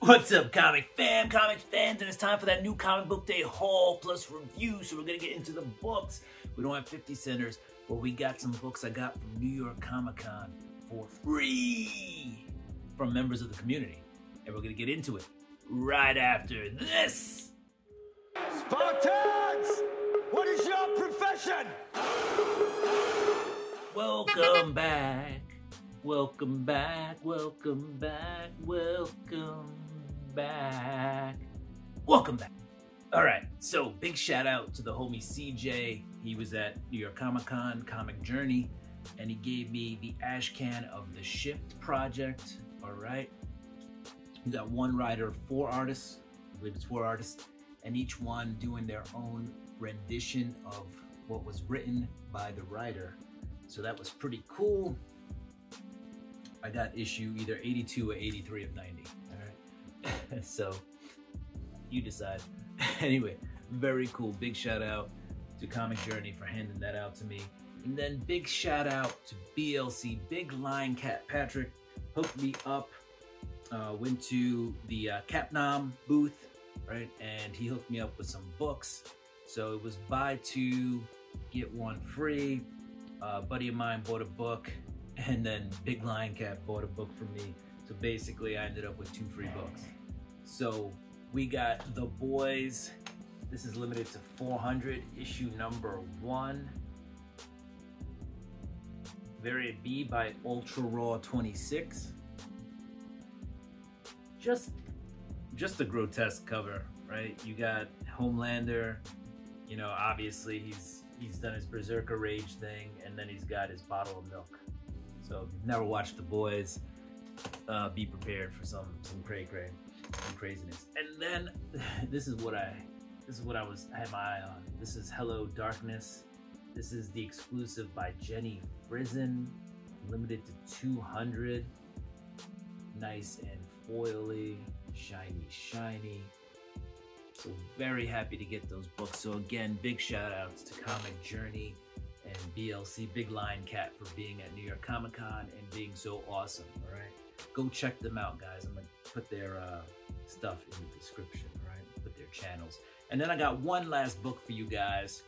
What's up, comic fans, and it's time for that new comic book day haul plus review. So we're gonna get into the books. We don't have 50 centers, but we got some books I got from New York Comic Con for free from members of the community. And we're gonna get into it right after this. Spartans! What is your profession? Welcome back. Welcome back. Welcome back. Welcome back. Welcome back. All right, so big shout out to the homie CJ. He was at New York Comic Con, Comic Journey, and he gave me the ash can of the Shift project. All right. We got one writer, 4 artists. I believe it's 4 artists, and each one doing their own rendition of what was written by the writer. So that was pretty cool. I got issue either 82 or 83 of 90. All right. So you decide. Anyway, very cool. Big shout out to Comic Journey for handing that out to me. And then big shout out to BLC, Big Lion Cat Patrick, hooked me up. Went to the Capnom booth, right? And he hooked me up with some books. So it was buy 2, get 1 free. A buddy of mine bought a book, and then Big Lion Cat bought a book for me. So basically I ended up with 2 free books. So we got The Boys. This is limited to 400, issue number 1. Variant B by Ultra Raw 26. Just a grotesque cover, right? You got Homelander, you know, obviously he's done his Berserker Rage thing, and then he's got his bottle of milk. So if you've never watched The Boys, be prepared for some craziness. And then this is what I had my eye on. This is Hello Darkness. This is the exclusive by Jenny Frizen, limited to 200. Nice and foily, shiny. So very happy to get those books. So again, big shout outs to Comic Journey and BLC, Big Lion Cat, for being at New York Comic Con and being so awesome. All right, go check them out, guys. I'm gonna put their stuff in the description, all right? Put their channels. And then I got one last book for you guys.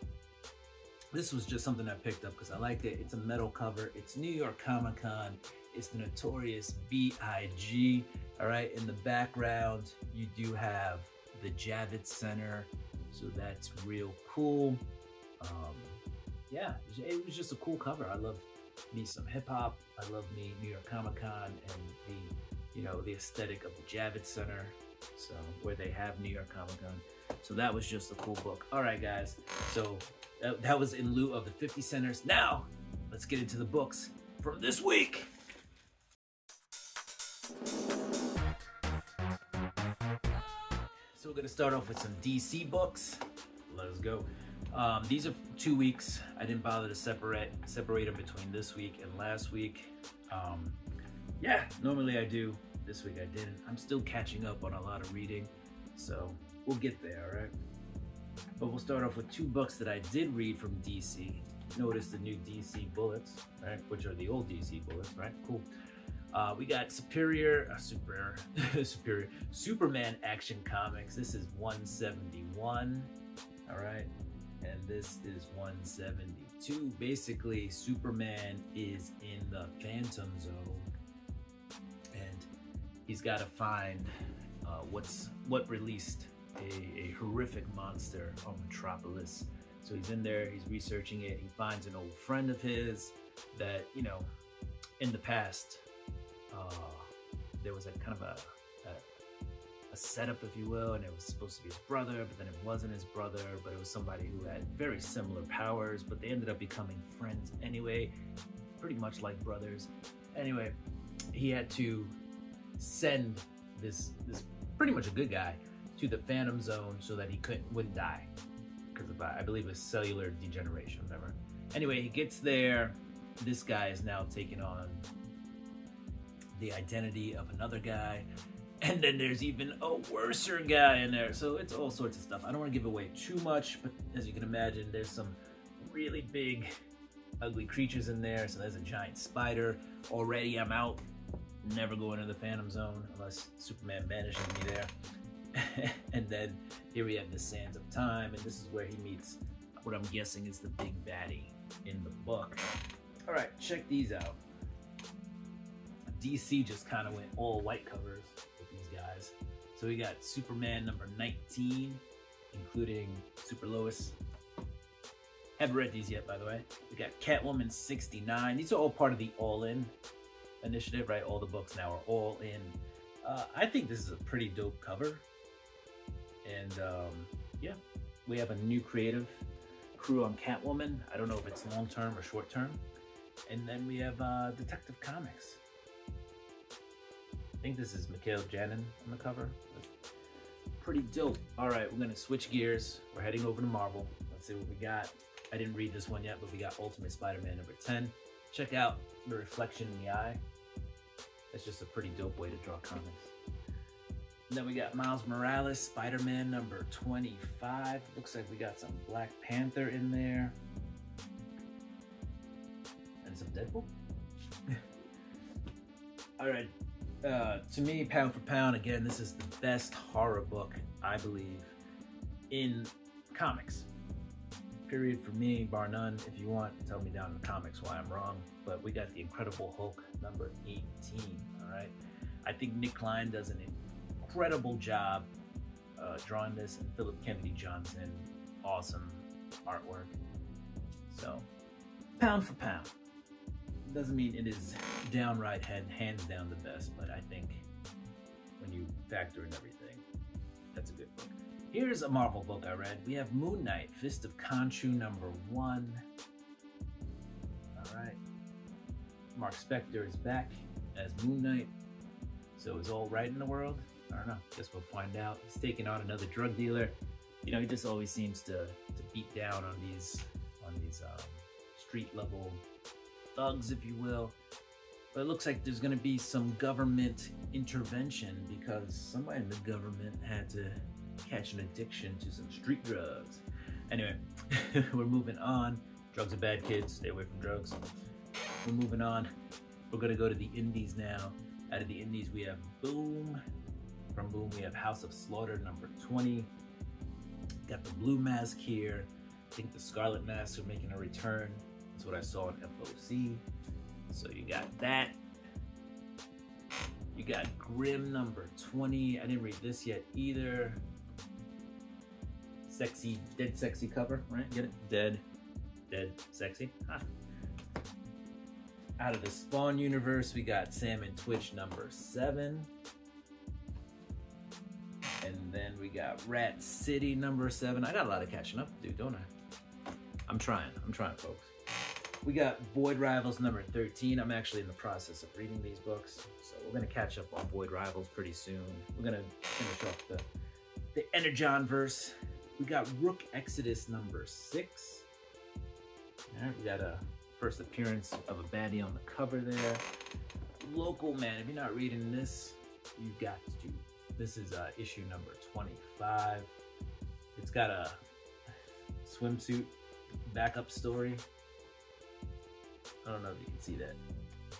This was just something I picked up because I liked it. It's a metal cover. It's New York Comic Con. It's the Notorious B.I.G. All right, in the background, you do have the Javits Center, so that's real cool. Yeah, it was just a cool cover. I love me some hip hop. I love me New York Comic Con and the aesthetic of the Javits Center, so where they have New York Comic Con. So that was just a cool book. All right, guys. So that was in lieu of the 50 centers. Now let's get into the books from this week. So we're gonna start off with some DC books. Let's go. These are 2 weeks. I didn't bother to separate them between this week and last week. Yeah, normally I do. This week I didn't. I'm still catching up on a lot of reading, so we'll get there, all right? But we'll start off with 2 books that I did read from DC. Notice the new DC bullets, right? Which are the old DC bullets, right? Cool. We got Superman Action Comics. This is 171, all right? And this is 172. Basically, Superman is in the Phantom Zone, and he's got to find what released a horrific monster on Metropolis. So he's in there, he's researching it. He finds an old friend of his that, you know, in the past, there was a kind of a setup, if you will, and it was supposed to be his brother, but then it wasn't his brother, but it was somebody who had very similar powers, but they ended up becoming friends anyway, pretty much like brothers. Anyway, he had to send this pretty much a good guy to the Phantom Zone so that he wouldn't die because of, I believe, a cellular degeneration, whatever. Anyway, he gets there. This guy is now taking on the identity of another guy, and then there's even a worser guy in there. So it's all sorts of stuff. I don't want to give away too much, but as you can imagine, there's some really big, ugly creatures in there. So there's a giant spider. Already I'm out never go into the Phantom Zone unless Superman banishes me there. And then here we have the Sands of Time, and this is where he meets what I'm guessing is the big baddie in the book. All right, check these out. DC just kind of went all white covers with these guys. So we got Superman number 19, including Super Lois. Haven't read these yet, by the way. We got Catwoman 69. These are all part of the All In initiative, right? All the books now are all in. I think this is a pretty dope cover. And yeah, we have a new creative crew on Catwoman. I don't know if it's long-term or short-term. And then we have Detective Comics. I think this is Mikhail Janin on the cover. Pretty dope. All right, we're gonna switch gears. We're heading over to Marvel. Let's see what we got. I didn't read this one yet, but we got Ultimate Spider-Man number 10. Check out the reflection in the eye. That's just a pretty dope way to draw comics. And then we got Miles Morales, Spider-Man number 25. Looks like we got some Black Panther in there. And some Deadpool. All right. To me, pound for pound, again, this is the best horror book, I believe, in comics. Period for me, bar none. If you want, tell me down in the comments why I'm wrong. But we got the Incredible Hulk number 18, all right? I think Nick Klein does an incredible job drawing this, and Philip Kennedy Johnson, awesome artwork. So, pound for pound. Doesn't mean it is downright hands down the best, but I think when you factor in everything, that's a good book. Here's a Marvel book I read. We have Moon Knight, Fist of Khonshu number 1. All right. Mark Spector is back as Moon Knight. So is all right in the world? I don't know. Guess we'll find out. He's taking on another drug dealer. You know, he just always seems to beat down on these street level thugs, if you will. But it looks like there's going to be some government intervention because somebody in the government had to catch an addiction to some street drugs. Anyway, we're moving on. Drugs are bad, kids. Stay away from drugs. We're moving on. We're going to go to the indies now. Out of the indies, we have Boom. From Boom, we have House of Slaughter number 20. Got the Blue Mask here. I think the Scarlet Masks are making a return. That's what I saw in FOC. So you got that. You got Grimm number 20. I didn't read this yet either. Sexy, dead sexy cover, right? Get it? Dead sexy. Huh. Out of the Spawn universe, we got Sam and Twitch number 7. And then we got Rat City number 7. I got a lot of catching up to do, don't I? I'm trying, folks. We got Void Rivals number 13. I'm actually in the process of reading these books, so we're gonna catch up on Void Rivals pretty soon. We're gonna finish off the Energon verse. We got Rook Exodus number 6. All right, we got a first appearance of a baddie on the cover there. Local Man, if you're not reading this, you got to. This is issue number 25. It's got a swimsuit backup story. I don't know if you can see that.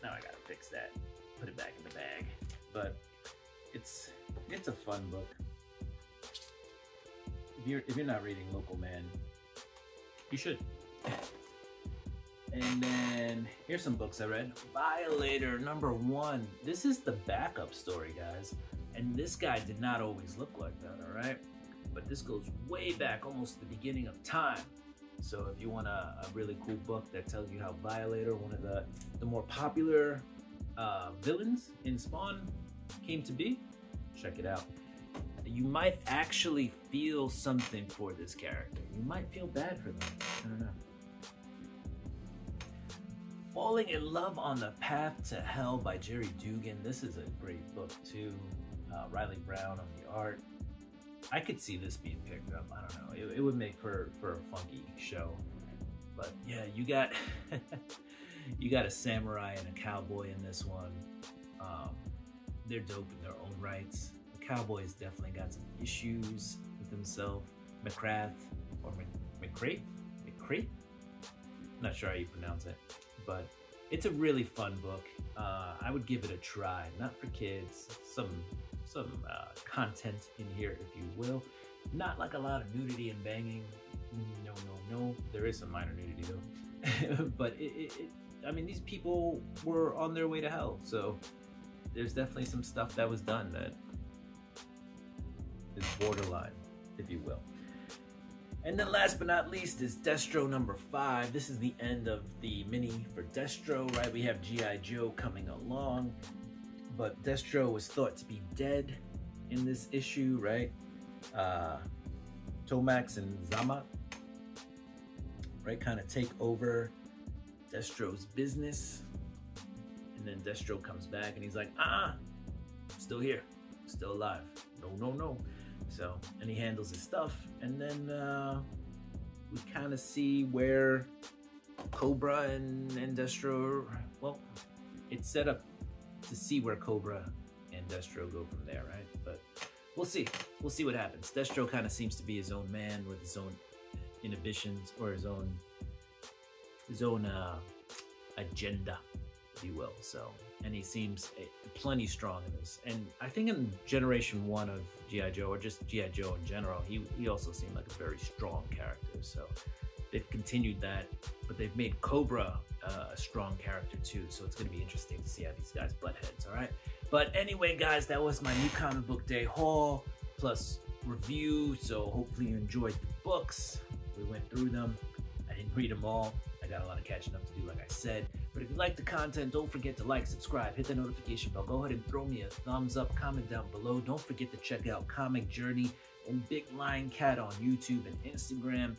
Now I gotta fix that. Put it back in the bag. But it's a fun book. If you're not reading Local Man, you should. And then here's some books I read. Violator number 1. This is the backup story, guys. And this guy did not always look like that, all right? But this goes way back, almost the beginning of time. So if you want a really cool book that tells you how Violator, one of the more popular villains in Spawn, came to be, check it out. You might actually feel something for this character. You might feel bad for them. I don't know. Falling in Love on the Path to Hell by Jerry Dugan. This is a great book too. Riley Brown on the art. I could see this being picked up. I don't know. It would make for a funky show. But yeah, you got you got a samurai and a cowboy in this one. They're dope in their own rights. The cowboy's definitely got some issues with himself. McCrath or McCrate? Not sure how you pronounce it. But It's a really fun book. I would give it a try. Not for kids. Some content in here, if you will. Not like a lot of nudity and banging. No. There is some minor nudity though. But I mean, these people were on their way to hell. So there's definitely some stuff that was done that is borderline, if you will. And then last but not least is Destro number 5. This is the end of the mini for Destro, right? We have G.I. Joe coming along, but Destro was thought to be dead in this issue, right? Tomax and Zama, right, kind of take over Destro's business. And then Destro comes back and he's like, still here, still alive. No. So, and he handles his stuff, and then we kind of see where Cobra and Destro, well, it's set up to see where Cobra and Destro go from there, right? But we'll see what happens. Destro kind of seems to be his own man with his own inhibitions, or his own agenda, if you will. So, and he seems plenty strong in this. And I think in Generation 1 of G.I. Joe, or just G.I. Joe in general, he also seemed like a very strong character. So they've continued that, but they've made Cobra a strong character too. So it's going to be interesting to see how these guys butt heads, all right? But anyway, guys, that was my new comic book day haul plus review. So hopefully you enjoyed the books. We went through them. I didn't read them all. I got a lot of catching up to do, like I said. But if you like the content, don't forget to like, subscribe, hit the notification bell. Go ahead and throw me a thumbs up, comment down below. Don't forget to check out Comic Journey and Big Lion Cat on YouTube and Instagram.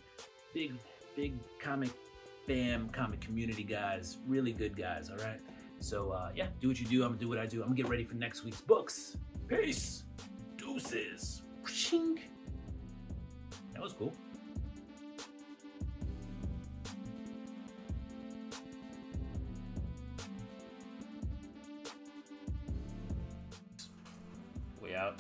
Big comic fam, comic community guys. Really good guys, all right? So, yeah, do what you do. I'm going to do what I do. I'm going to get ready for next week's books. Peace. Deuces. That was cool. We out.